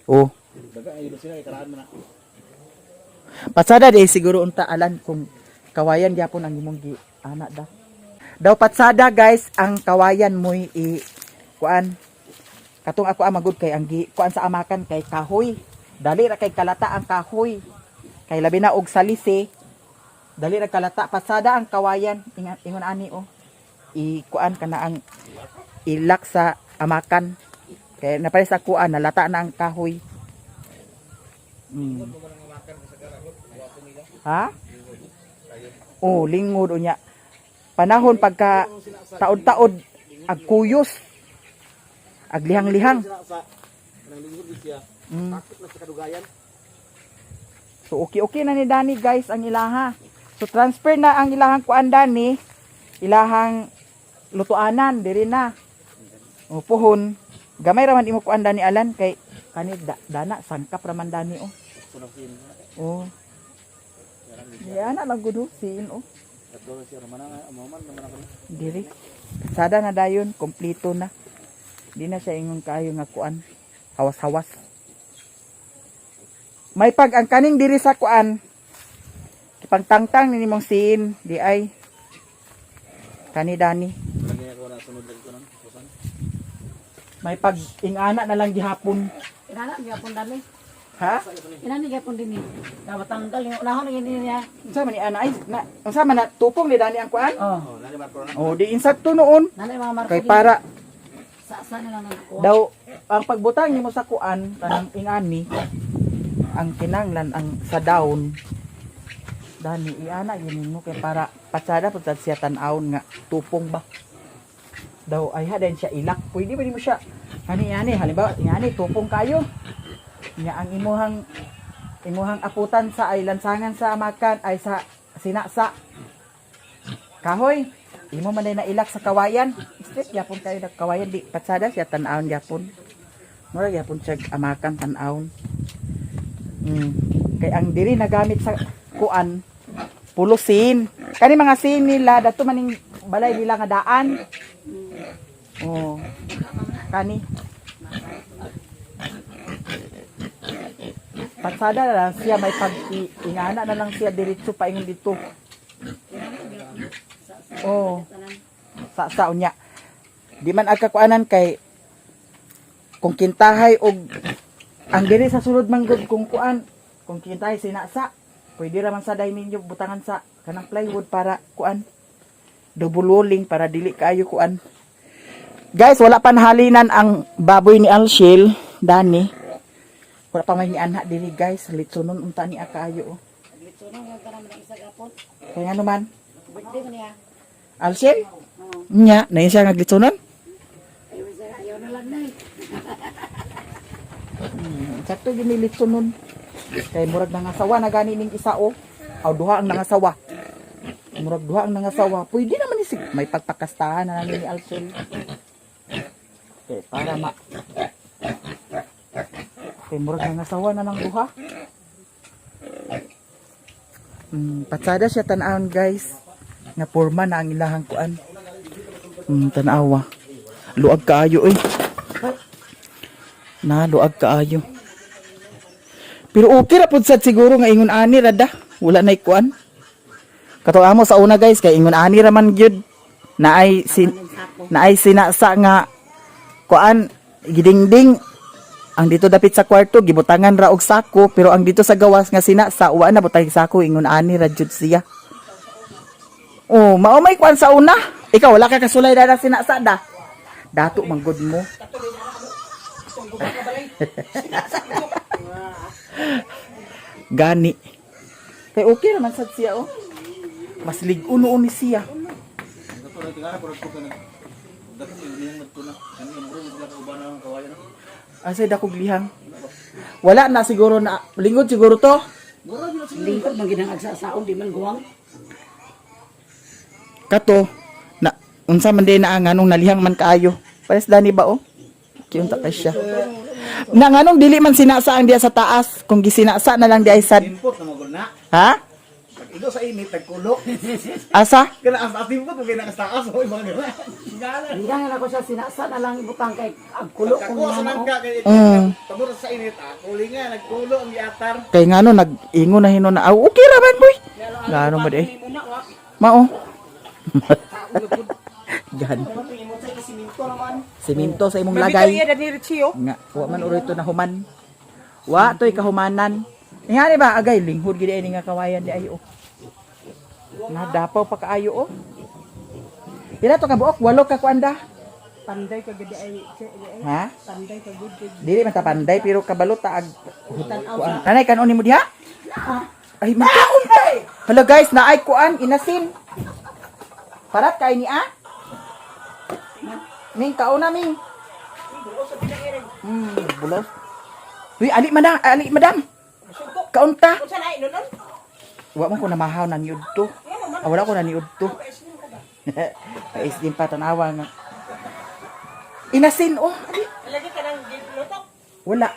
S1: Oh.
S4: Daga ay jealousy na ikaraan mo na.
S1: Patsada di siguro unta alan kung kawayan gyapon ang imong gi ana da. Daw patsada guys ang kawayan mo kuan. Katong ako amagod kay ang gi kuan sa amakan kay kahoy. Dali ra kay kalata ang kahoy. Kay labi na og salisi. Dali ra kalata patsada ang kawayan ingon ani oh. Kuan kana ang ilak sa amakan. Kay napay sa kuan nalata na ang kahoy. Ha? Oh, lingod unya. Panahon pagka taod-taod agkuyos. Aglihang-lihang.
S4: Sa kanang lingkod siya. Takot na sa kadugayan.
S1: So okay na ni Dani guys ang ilaha. So transfer na ang ilahang kuan Dani. Ilahang lutuanan diri na. Upuhon. Gamay ra man imo kuan Dani alan kay Kani dana sangkap raman dani oh.
S4: Sunasin.
S1: Oh. Ya na lang gud sin oh.
S4: Tatlo siya man man ako.
S1: Diri. Sada na dayon, kompleto na. Di na siya ingon kayo nga kuan. Hawas-hawas. May pag ang kaning diri sa kuan. Ipangtangtang ni mong siin, di ay. Kani dani.
S4: Kani ako na sunod lang ko nang kusan.
S1: May pag ingana na lang gihapon.
S3: Inana gyapon dami.
S1: Ha?
S3: Inana gyapon din ni. Tanggal yung unahon ni niya.
S1: Unsa man ni ana ay na unsa man na tupong ni dani ang kuan?
S3: Oh.
S4: Oh, nani marko na.
S1: Oh, di insakto noon.
S3: Nanay mga marko.
S1: Kay para
S3: sa na lang ako.
S1: daw ang pagbutang nimo sa kuan kanang ingani ang kinanglan ang sa down dani iana yun mo kay para patsada pud siya tan-awon nga tupong ba daw ay haden siya ilak pwede ba nimo siya ani halimbawa ingani tupong kayo nya ang imuhang aputan sa ay lansangan sa makan ay sa sinasa kahoy imo man na ilak sa kawayan straight yapon kayo na kawayan di patsada siya tan-awon yapon mura yapon siya amakan tan-awon kay ang diri nagamit sa kuan pulusin kani mga sin nila dato maning balay nila nga daan oh kani patsada na lang siya may pag-ingana na lang siya diretso paingon dito oh sa unya di man agkakuanan kay kung kintahay og ang diri sa sulod manggod kung kuan kung kintahay sinasa pwede raman sa day ninyo butangan sa kanang plywood para kuan double walling para dili kaayo kuan guys wala pa halinan ang baboy ni Alshil Dani wala pa may anak diri guys litsunon unta ni akaayo oh.
S3: Litsunon yung tanang ng isa gapon.
S1: Kaya nga naman
S3: Birthday man niya.
S1: Alshil nya na siya naglitsunon
S3: Ayaw na lang na.
S1: sakto ginilitsunon kay murag nangasawa na gani ning isa o aw duha ang nangasawa murag duha ang nangasawa pwede naman ni may pagpakastahan na ni Alshil okay para kay murag nangasawa na ng duha patsada siya tan-awon guys nga porma na ang ilahang kuan tan-awa luag kaayo na luag kaayo pero okay ra pud sad siguro nga ingon ani rada wala nay kuan kato amo sa una guys kay ingon ani ra man gyud naay sinasa nga kuan gidingding ang dito dapit sa kwarto gibutangan ra og sako pero ang dito sa gawas nga sinasa wa na butang sako ingon ani ra jud siya oh mao may kuan sa una ikaw wala ka kasulay dara sinasa da dato manggod mo gani kay okay naman sad siya oh mas lig-uno ni siya
S4: Dato na tingala pero ko kana. Dato yung nagtuna. Kani yung ro sila ko ba na kawayan.
S1: asay dakog lihang wala na siguro na lingkod siguro to
S3: Lingkod man ginang agsasaon di man guwang.
S1: kato na unsa man din na ang anong nalihang man kaayo pares dani ba oh kiunta kay siya nang anong dili man sinasa ang diya sa taas kung gisinasa na lang di ay sad
S4: Import na magul na.
S1: ha
S4: Pag ido sa init nagkulo.
S1: asa
S4: Kana ang import mo kina sa taas oy mga gana. Gana.
S3: Hindi na ko siya sinasa na lang ibutang kay agkulo kung
S4: Kakuha sa
S3: ano.
S4: nangka kay tabor sa init kuli nga nagkulo ang giatar.
S1: kay ngano nag-ingon na hinon na okay ra man boy ngano ba di mao gan siminto sa imong lagay nga wa man uro ito na human wa toy kahumanan ingani ba agay linghod gid ini nga kawayan di ayo na dapaw pa kaayo oh pila to ka buok walo ka kuanda
S3: Panday ka gid ay
S1: ha
S3: panday ka gud.
S1: dili man ta panday pero kabalo ta ag kuan nanay kanon nimo diha ay magkaon hala guys naay kuan inasin parat kay ni Ming kauna Ming bulos uy ali madam kaunta wa man ko namahaw na niud to wala ko na niud to pais din pa tanawa nga inasin oh ali
S3: Lagi ka nang lutok.
S1: wala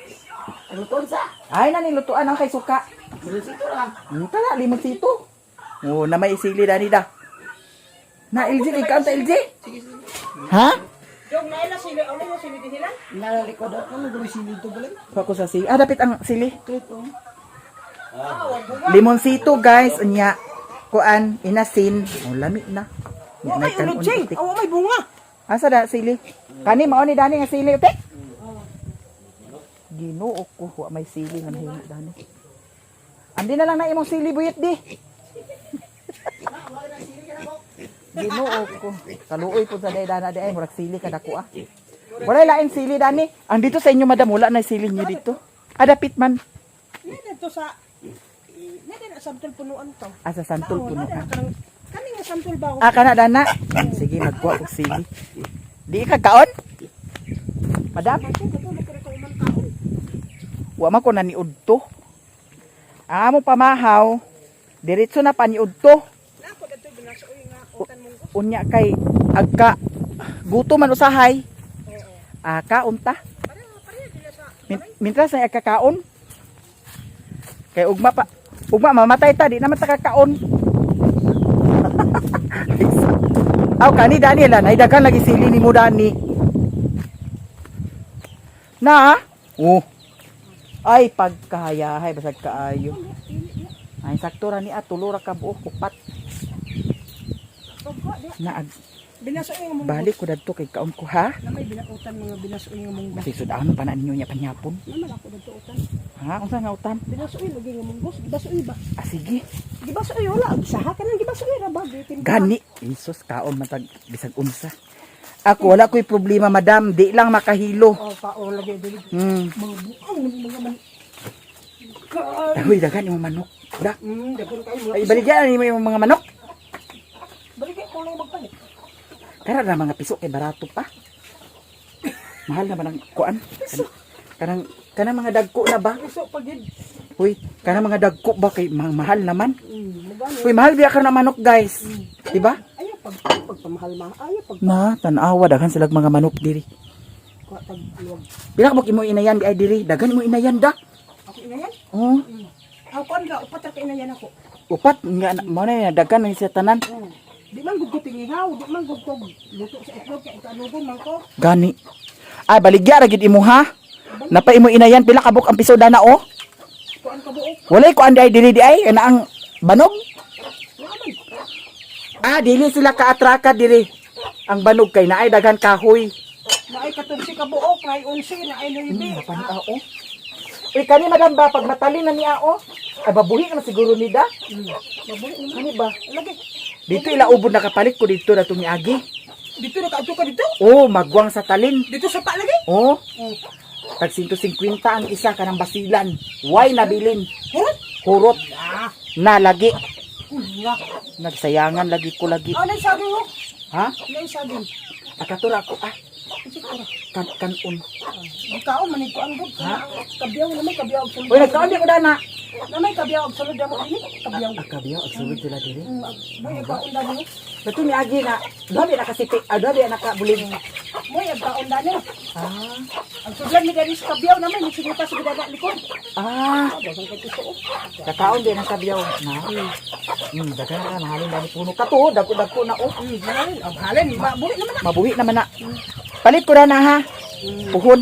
S4: Lutuan sa.
S1: Ay na nilutuan ang kay suka.
S4: Silisito lang.
S1: Tala limonsito. Oh, na may sili dani da. Na LG ikaw ta LG? Ha?
S3: Yung naila sili, ano mo sili dihilan?
S4: Nalikod ako. Ano gulo sili ito balik?
S1: Ako sa sili. Ah, dapit ang sili.
S4: Ito.
S1: Limonsito guys, unya. Kuan, inasin. Oh, lami na.
S3: Oh, may ulod siya. Oh, may bunga.
S1: Asa da sili? Kani mao ni dani nga sili utek? Ginoo ko wa may sili nga nahingi dani. Andi na lang na imong sili buyet di. Ginoo ko. Kaluoy po sa day dana di ay murag sili kada ko ah. Wala lain sili dani. Ang dito sa inyo madam wala na sili niyo dito. Adapit man.
S3: Yan dito sa na samtol punuan to.
S1: Asa santol puno ka.
S3: Kani nga samtol ba?
S1: Ah kana dana. Sige magkuha og sili. Di ka kaon? Madam, wa man ko na ni udto. Amo pamahaw. Diretso na pa ni udto.
S3: Ako dito binasuoy nga utan mong
S1: Unya kay agka guto man usahay. Kaon ta. Mintras na agkakaon. Kay ugma mamatay ta di naman ta kakaon. Aw kani Daniela nay daghan lagi sili ni mo dani. Na? Oh. Ay pagkahayahay basag kaayo. Ay sakto ra ni tulo ra ka buok upat. Na
S3: binasuoy nga mong
S1: balik ko dadto kay kaon ko ha.
S3: na may binautan mga binasuoy nga mong
S1: Kasi sudahan pa na ninyo niya panyapon.
S3: naman ako dito utan.
S1: Ha? Unsa nga utan?
S3: Binasuoy lagi nga mong boss. Gibasuoy ba?
S1: Ah sige.
S3: Gibasuoy wala. Saha ka nang gibasuoy ra ba? Bitin ka.
S1: Gani. Isus kaon matag bisag unsa. Ako wala ko'y problema madam. Di lang makahilo.
S3: Oh, pao lagi dili. Mga buang mga man.
S1: Uy, dagan yung manok. Da.
S3: Daghan kayo.
S1: Ay, baligyan ni mo yung mga manok.
S3: Balik ko lang magpalit.
S1: Kara na mga piso kay barato pa. Mahal na ba ng kuan? Kanang mga dagko na ba?
S3: Iso pagid.
S1: Uy, kanang mga dagko ba kay mahal naman?
S3: Magani.
S1: Uy, mahal biya ka na manok guys. Diba?
S3: Ayaw pagpamahal ma. Ayaw pag
S1: Na, tanawa daghan sila mga manok diri.
S3: pagluwag.
S1: Bila ka mo inayan di ay diri, daghan mo inayan da.
S3: Ako inayan.
S1: Oh,
S3: Ako ka upat ra ka inayan ako.
S1: upat nga mo na daghan ni sa tanan.
S3: Di man gud ko tingihaw, di man gud ko luto sa itlog kay kanugon man ko.
S1: Gani. Ay, baligya ra gid imo ha. Napay mo inayan pila kabuk ang piso dana oh.
S3: Kuan ka buok.
S1: Walay ko anday dili di ay ana ang banog.
S3: Wala man.
S1: Dili sila kaatraka diri. Ang banog kay naay daghan kahoy.
S3: Naay 14 ka buok, naay 11, naay 9.
S1: Panao. Uy, kani madam ba pag matalin na niya oh. Ay babuhi ka na siguro ni da.
S3: Mabuhi naman.
S1: Ano ba?
S3: Lagi.
S1: Dito ila ubod nakapalit ko dito na tong agi.
S3: Dito na ka dito.
S1: Oh, magwang sa talin.
S3: Dito sa pa lagi.
S1: Oh,
S3: Oh.
S1: tag 150 ang isa kanang basilan. Why nabilin?
S3: Hurot.
S1: Hurot
S3: Ah,
S1: na lagi.
S3: kuya.
S1: Nagsayangan lagi ko lagi.
S3: Nay sabi mo.
S1: Ha?
S3: Nay sabi.
S1: Akatura ko kanon.
S3: Ikaw manig ko ang gud. Kabiyaw naman kabiyaw og sulod.
S1: Uy, nagkaon di ko dana.
S3: Namay kabiyaw og sulod mo ini. Kabiyaw.
S1: Akabiyaw ang sulod sila diri.
S3: Moy ka unda mo.
S1: Dato ni agi na. Dabi nakasipi. Dabi nakabulig.
S3: Moy ka unda ni.
S1: Ah.
S3: Ang sulod ni diri sa kabiyaw naman ni sige pa sa gidada likod. Dagang kay tuso.
S1: Kakaon din ang kabiyaw na. Dagan na mahalin dani puno ka to. Dagko na oh.
S3: Halin, ang halin ba buhi naman na.
S1: Mabuhi naman na. Palit ko na na ha. Puhon.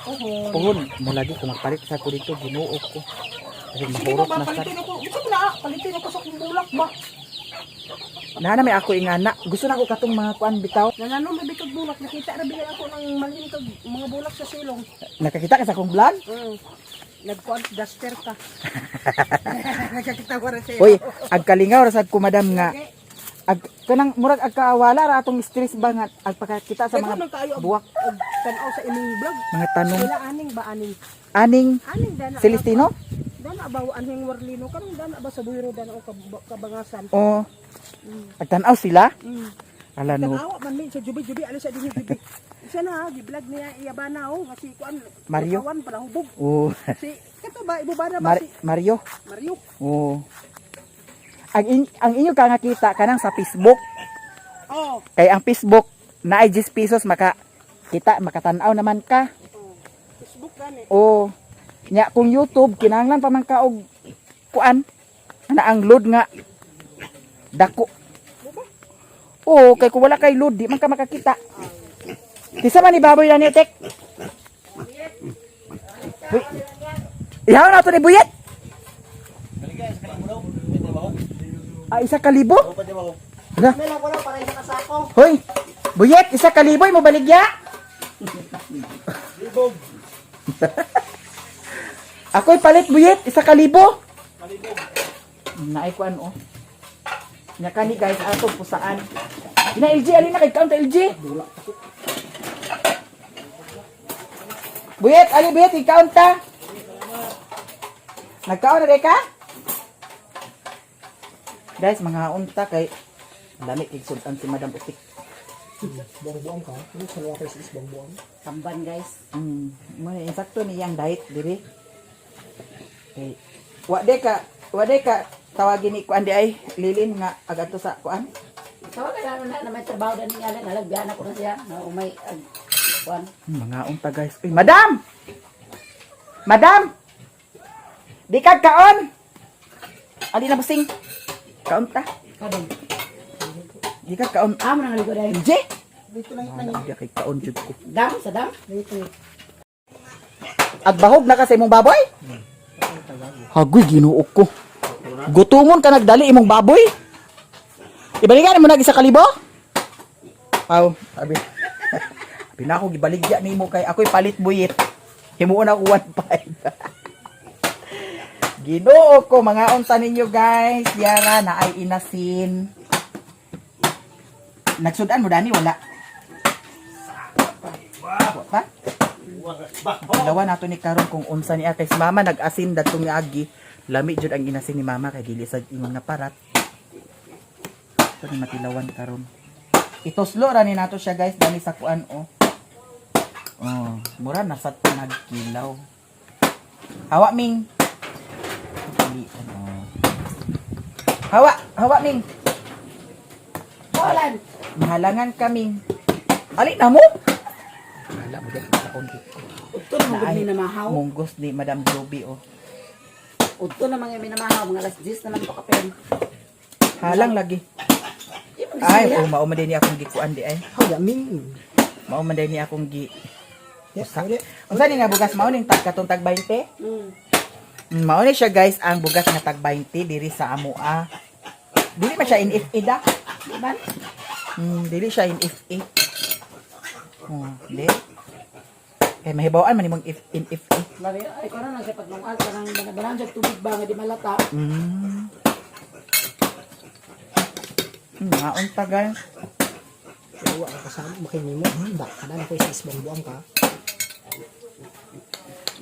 S3: Oh.
S1: Puhon. Mulagi ko magpalit sa ko dito. Ginuok ko. Kasi
S3: Sige
S1: mahurot
S3: ba
S1: na sa.
S3: palitin ako. Gusto ko na palitin ako sa kong bulak ba.
S1: Nana may ako ingana. Gusto na ko katong mga kuan bitaw.
S3: Nanano may bitog bulak nakita ra bigyan ako ng malin kag mga bulak sa silong.
S1: Nakakita ka sa akong vlog?
S3: Nagkuan duster ka. Nakakita ko ra siya.
S1: Uy, agkalingaw ra sad ko madam nga. Kanang murag agkaawala ra atong stress ba nga agpakakita sa
S3: Mga
S1: mga buwak,
S3: tanaw sa imong vlog.
S1: mga tanong.
S3: Wala aning ba aning?
S1: Aning
S3: Aning dana.
S1: Celestino?
S3: Dana ba aning warlino karon dana ba sa buyro dana o kabangasan.
S1: O agtanaw sila? Ala no.
S3: Tanawa man min sa jubi-jubi ali sa dinhi jubi. Isa na gi-vlog niya iyabana o nga si kuan
S1: Mario?
S3: kawan pala hubog.
S1: O
S3: Si kato ba ibubana ba si
S1: Mario.
S3: Mario?
S1: O ang inyo ka nga kita kanang sa Facebook.
S3: Oh.
S1: Kay ang Facebook na ay 10 pesos makatanaw naman ka.
S3: Facebook gani.
S1: O Nya kung YouTube kinahanglan pa man ka og kuan ana ang load nga dako. Oo, kay kung wala kay load di man ka makakita. Kisa man ni baboy na ni tek. Uy. Ihaw na to ni Buyet. Ah, 1,000? Na. Hoy, Buyet, 1,000 mo baligya. Ako'y palit Buyet, 1,000. Naay ko ano. Nya kani guys, ato pusaan. Ina LG, alin na kay count LG? Buyet, ali Buyet, i-count ta. Nagkaon na ka? Guys, mga unta kay dami kay sultan si Madam Utik.
S3: Buang-buang ka. Ano sa luwa kay sis buang-buang?
S1: Tamban guys. Mo ni insakto ni yang diet diri. Okay. Wa de ka tawagin ni kuan di ay lilin nga agato sa kuan.
S5: Tawagan na may trabaho na niya nalagyan ako na siya na umay kuan.
S1: Mga unta guys. Uy, Madam! Madam! Di ka kaon! Ali na busing. Kaon ta.
S5: Kadong.
S1: Di ka kaon.
S5: Amo nang ligo dai.
S1: LG!
S3: Dito lang
S1: Wala di kay kaon jud ko.
S5: Dam sa dam.
S1: Agbahog na kasi imong baboy? Hagoy ginuo ko. Gutumon ka nagdali imong baboy? Ibalikan mo nag 1,000? Aw, sabi. Sabi na ako gibaligya nimo kay ako'y palit Buyet. Himuon ako 1,500. Ginoo ko mga unta ninyo guys. Yara na ay inasin. Nagsudan mo dani wala. Pa? Dalawa nato ni karon kung unsa niya kay si mama nag-asin dadtong agi. Lami jud ang inasin ni mama kay dili sa ingon nga parat. Ito ni matilawan karon. Itoslo ra ni nato siya guys dani sa kuan oh. Oh, mura na sa nagkilaw. Hawa Ming. Oh. Hawa Ming.
S5: Polan.
S1: Mahalangan kaming. Ali na mo. Wala mo dito sa konti.
S5: Udto na magud ni namahaw.
S1: Munggos ni Madam Joby oh.
S5: Udto na mga minamahaw mga alas 10 na lang to kapen.
S1: Halang lagi. Ay, oh, mao man din ni akong gikuan di ay.
S3: Haya ming.
S1: Mao man din ni akong gi.
S3: Yes, ulit.
S1: Unsa ni nga bugas mao ning katong tag 20? Mao ni siya guys ang bugas nga tag 20 diri sa amoa. Dili man siya in FA da.
S5: Di ba?
S1: Dili siya in FA. Oh, di. Kay mahibawaan man nimong in FA.
S5: Lagi ay ko na lang sa pagnungal kanang banabanan sa tubig ba nga di malata.
S1: Mga unta guys.
S3: Uwa ka kasama makinimo. Handa ka na kay sis buang-buang ka.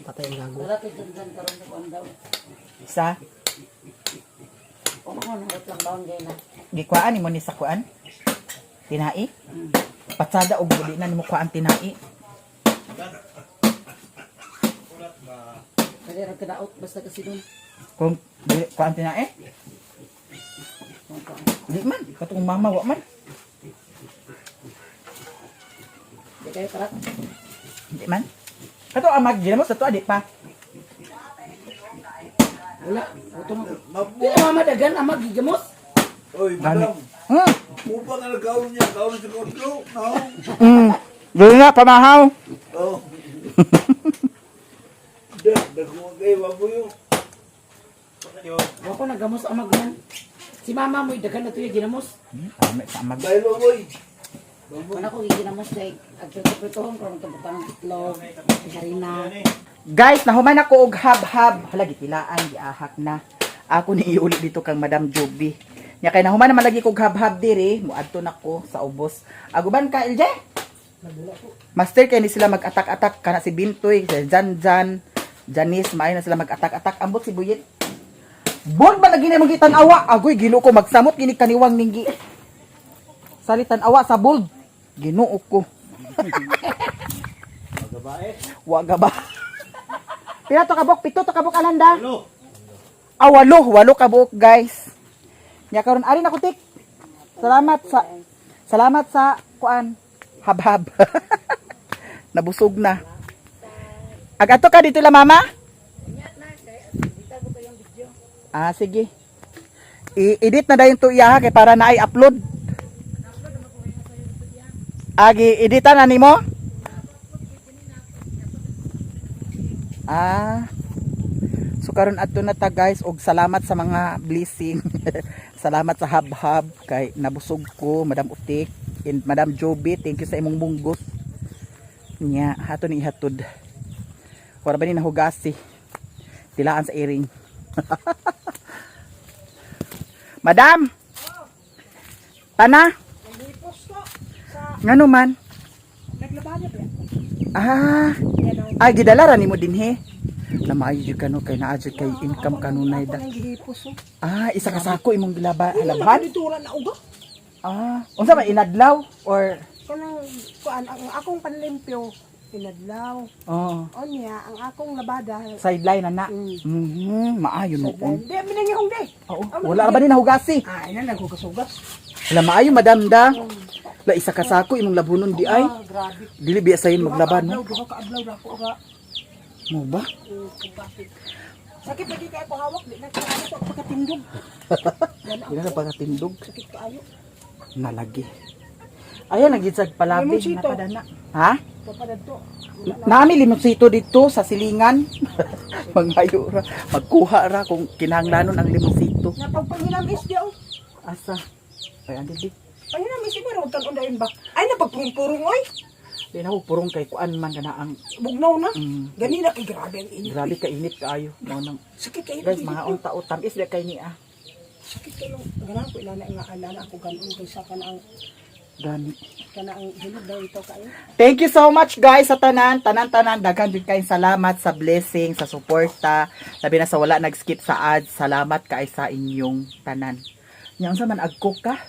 S3: Patay ang gago.
S5: Wala to dyan karon sa kuan daw.
S1: Isa.
S5: Kung ano nang lang daw gay na.
S1: Gikuan nimo ni sa kuan. Tinai. Patsada og budi na nimo kuan tinai.
S5: Kaya ra kadaot basta kasi dun.
S1: Kung dili kuan tinai. Di man katong mama wa man.
S5: Di kayo karat.
S1: Di man. Kato amag gila mo sa to adi pa.
S5: Wala. Auto na. Di na madagan amag gigamos.
S6: Oy,
S1: Gani.
S6: madam. Mupa nga nagkaon niya. Kaon sa kodlo. No?
S1: Dili na pamahaw.
S6: Oh. Dagkuhan kayo. Bago yun.
S5: Wa ko nagamos amag man. Si mama mo dagan na to yung ginamos.
S1: Ame sa amag.
S6: Dahil boy.
S5: Wala ko ginamos kay agprito-pritohon ko ng tabutang itlog, harina.
S1: Guys, nahuman ako og hab-hab. Hala gitilaan giahak na. Ako ni iuli dito kang Madam Joby. Nya kay nahuman naman lagi kog hab-hab diri, muadto nako sa ubos. Aguban ka LJ? Master kay ni sila mag-atak-atak kana si Bintoy, si Janjan, Janice, maay na sila mag-atak-atak ambot si Buyet. Bon ba lagi na mong gitan-awa? Agoy ginoo ko magsamot gini kaniwang ninggi. Salitan awa sa bold. Ginoo ko. Waga ba? Pila to kabok? Pito to kabok alanda? Walo kabok guys. Nya karon ari na ko tik. Salamat sa kuan hab-hab. Nabusog na. Agato ka dito la mama? Ah, sige. I-edit na dayon to iya ha, kay para na i-upload. Agi, editan na nimo? Ah. So karon adto na ta guys, og salamat sa mga blessing. Salamat sa hab-hab kay nabusog ko, Madam Utik and Madam Joby. Thank you sa imong munggos. Nya, hato ni ihatod. Wala ba ni nahugasi? Tilaan sa iring. Madam! Tana? Ngano man?
S3: Naglabada ba?
S1: Ah, ay gidala ra nimo dinhi. Na maayo jud kano kay naa jud kay income kanunay da.
S3: Nang gihipos.
S1: Ah, isa ka sako imong halabhan?
S3: Dito wala na uga.
S1: Ah, unsa man inadlaw or
S3: Kanang kuan ang akong panlimpyo pinadlaw.
S1: oh,
S3: Onya ang akong labada.
S1: sideline na na. Maayo noon.
S3: Di minangihong di.
S1: Oo, wala ba ni nahugasi?
S3: Ah, ina nagkukasugas.
S1: Wala maayo madam da. La isa ka sako imong labunon di ay.
S3: Ah, grabe.
S1: Dili biya sayon maglaban no.
S3: Duha ka adlaw na ko ga.
S1: Mo ba?
S3: Sakit lagi kay pahawak di na kaya ko pagkatindog.
S1: Ina na pagkatindog
S3: Sakit kaayo.
S1: nalagi. Ayan nagidsag palabi
S3: Limonsito.
S1: napadana. Ha?
S3: Papadadto.
S1: Nami limonsito dito sa silingan. Mangayo ra, magkuha ra kung kinahanglanon ang limonsito.
S3: Na pagpanginamis di oh.
S1: Asa? Ay andi di.
S3: Panginamis di ba ron undayon ba? Ay napagpurong oy.
S1: Di na ko purong kay kuan man kana ang
S3: Bugnaw na.
S1: mm,
S3: Ganina kay grabe ang init.
S1: grabe ka init kaayo. Mao nang
S3: Sakit kayo.
S1: guys mga unta tamis di kay ni ah.
S3: Sakit kayo. Ganang ko ilana nga alana ako ganon kaysa kanang
S1: Gani.
S3: kanang hilod daw ito kayo.
S1: Thank you so much guys sa tanan, daghan jud kay salamat sa blessing, sa suporta. Sabi na sa wala nag-skip sa ads, salamat kay sa inyong tanan. Nya unsa man agcook ka?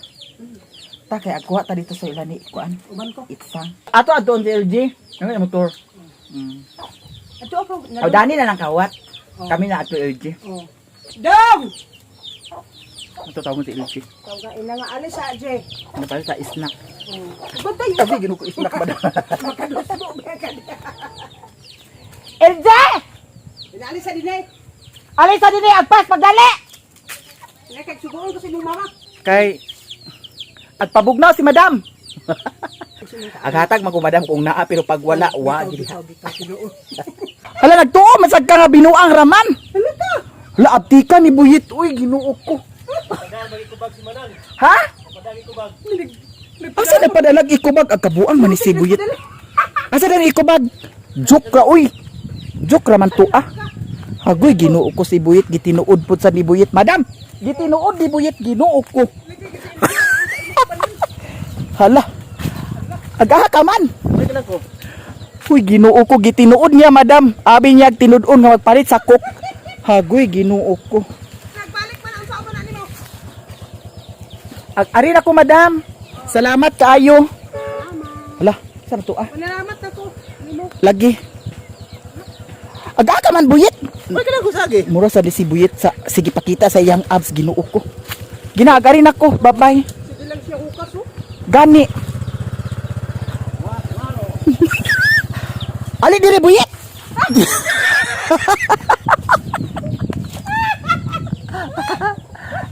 S1: Ta kay agkuha ta dito sa ilani kuan.
S3: Uban ko.
S1: Itsang. Ato adto on LG. Ano motor?
S3: Ito ako.
S1: Aw dani na lang kawat. Kami na ato LG.
S3: Oh. Dong!
S1: Ato tawag mo si LG.
S3: Tawag ina nga alis sa Jay.
S1: Ano pa sa snack.
S3: Bantay
S1: Kasi ginuko snack ba?
S3: makaduso ba ka.
S1: LG!
S3: Inalis sa dinay.
S1: Alis sa dini agpas pagdali.
S3: Nakay sugon ko si mama.
S1: Kay agpabugnaw si madam. Aghatag man ko madam kung naa pero pag wala wa gid. Hala nagtuo masag ka nga binuang raman. Hala abtika ni buyit uy ginuo ko. Ha? Asa na padalag ikubag agkabuang man ni si buyit. Asa na ikubag? Joke ra uy. Joke ra man tuah. Hagoy ginuo ko si buyit gitinuod pud sa ni buyit madam. Gitinuod di buyit ginuo ko. Hala. Agaha ka man. Uy, ginuo ko gitinuod niya, madam. Abi niya tinud-on nga magpalit sa cook. Hagoy, ginuo ko.
S3: Nagbalik man ang sama na nimo.
S1: Ari na ko, madam. Salamat kaayo. Hala, saan to ah?
S3: Manalamat ako nimo.
S1: Lagi. Agaha ka man, buyit.
S3: Oy kana ko sagi.
S1: Mura sa di si buyit sa sige pakita sa iyang abs ginuo ko. Ginagari na ko. Bye-bye.
S3: Sige lang siya ukas oh.
S1: Gani. Ali diri buyit.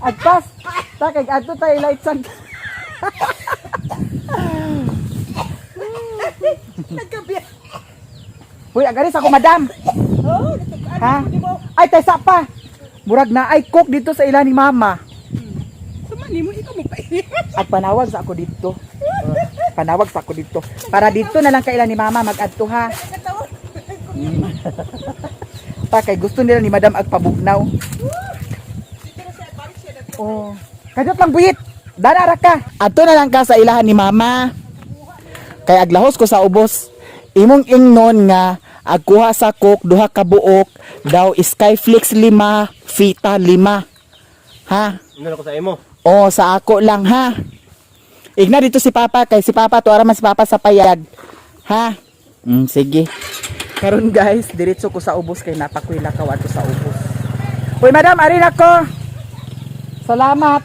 S1: Agpas. Takay adto tay light sang.
S3: Nagkabi.
S1: Uy, agaris ako madam.
S3: Oh,
S1: Ha? Ay tay sa pa. Murag na ay cook dito sa ila ni mama.
S3: sama nimo ikaw mo pa.
S1: At panawag sa ako dito. Panawag sa ako dito. Para dito na lang kaila ni mama mag-adto ha. Kay gusto nila ni madam agpabugnaw. Oh. Kadot lang buyit. Danara ka. Adto na lang ka sa ilahan ni mama. Kay aglahos ko sa ubos. Imong ingnon nga agkuha sa cook duha ka buok daw Skyflix 5, Fita 5. Ha?
S4: Ano ko sa imo?
S1: Oh, sa ako lang ha. Igna dito si Papa kay si Papa to ara man si Papa sa payag. Ha? Sige. Karon guys, diretso ko sa ubos kay napakoy lakaw ato sa ubos. Hoy madam, ari na ko. Salamat.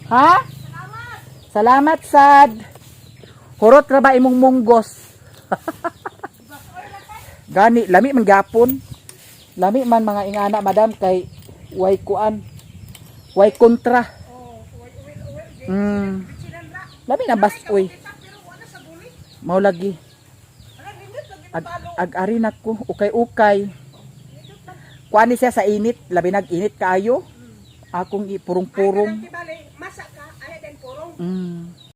S1: Ha? Salamat sad. Hurot ra ba imong munggos? Gani, lami man gapon. Lami man mga ingana madam kay way kuan. Way kontra. Labi na bas uy. Mao lagi. Ag-ari na ko, ukay-ukay. Kuan ni siya sa init, labi nag-init kaayo. Akong ipurong-purong.
S3: Masa ka, ay den purong.
S1: Mm.